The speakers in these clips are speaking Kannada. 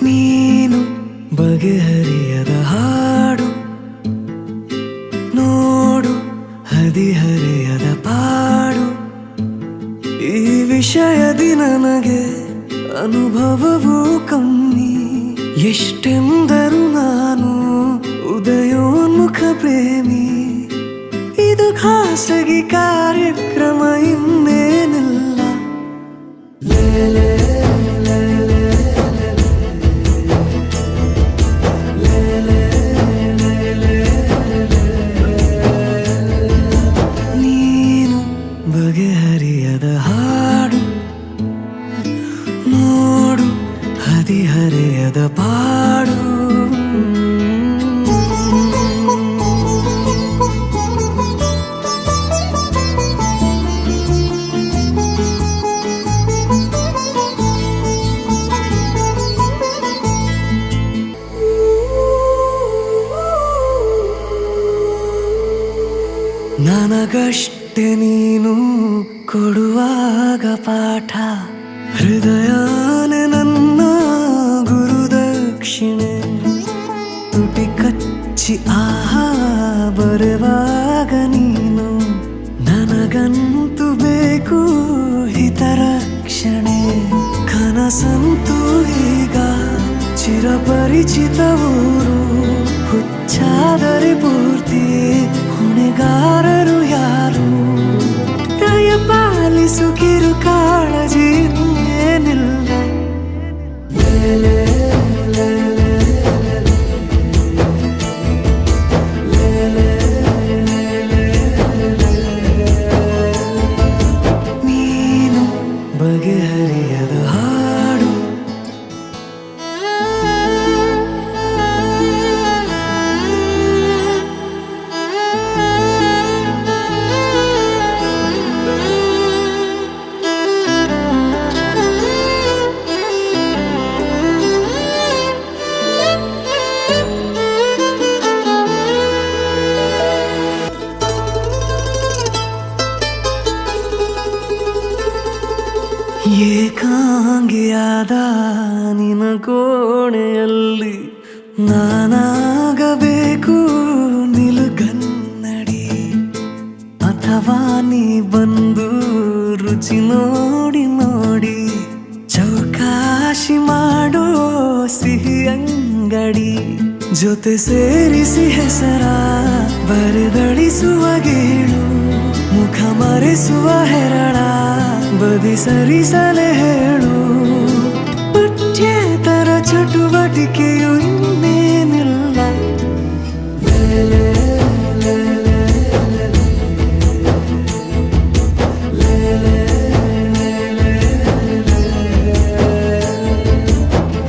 ನೀನು ಬಗೆಹರಿಯದ ಹಾಡು ನೋಡು ಹದಿಹರೆಯದ ಪಾಡು ಈ ವಿಷಯದಿ ನನಗೆ ಅನುಭವವೂ ಕಮ್ಮಿ ಎಷ್ಟೆಂದರು ನಾನು ಉದಯೋನ್ಮುಖ ಪ್ರೇಮಿ ಇದು ಖಾಸಗಿ ಕಾರ್ಯಕ್ರಮ ಇನ್ನೇನಿಲ್ಲ ಲೇಲೆ ನೀನು ಬಗೆಹರಿಯದ ಹಾಡು ನೋಡು ಹದಿಹರೆಯದ ಪಾಡು ನನಗಷ್ಟೆ ನೀನು ಕೊಡುವಾಗ ಪಾಠ ಹೃದಯನೇ ನನ್ನ ಗುರುದಕ್ಷಿಣೆ ತುಟಿ ಕಚ್ಚಿ ಆಹಾ ಬರುವಾಗ ನೀನು ನನಗಂತೂ ಬೇಕು ಹಿತರಕ್ಷಣೆ ಕನಸಂತೂ ಈಗ ಚಿರಪರಿಚಿತ ಊರು ಹುಚ್ಚಾದರೆ ಪೂರ್ತಿ ಹೊಣೆಗಾರರು ಯಾರು ದಯ ಪಾಲಿಸು ಕಿರು ಕಾಳಜಿ ಏನಿಲ್ಲ ಲೇಲೆ ನೀನು ಬಗೆಹರಿಯದ ಹಾಡು ಏಕಾಂಗಿಯಾದ ನಿನ ಕೋಣೆಯಲ್ಲಿ ನಾನಾಗಬೇಕು ನಿಲುಗನ್ನಡಿ ಅಥವಾ ನೀ ಬಂದು ರುಚಿ ನೋಡಿ ನೋಡಿ ಚೌಕಾಶಿ ಮಾಡೋ ಸಿಹಿ ಅಂಗಡಿ ಜೊತೆ ಸೇರಿಸಿ ಹೆಸರ ಬರೆದಳಿಸುವ ಗೇಳು ಮುಖ ಮರೆಸುವ ಹೆರಳ ಬದಿ ಸರಿಸಲೆ ಹೇಳು ಪಠ್ಯೇತರ ಚಟುವಟಿಕೆಯು ಇನ್ನೇನಿಲ್ಲ ಲೇಲೆ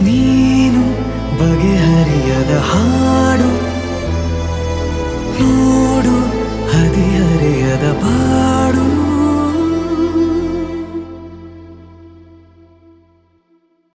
ನೀನು ಬಗೆಹರಿಯದ ಹಾಡು ನೋಡು ಹದಿಹರೆಯದ ಪಾಡು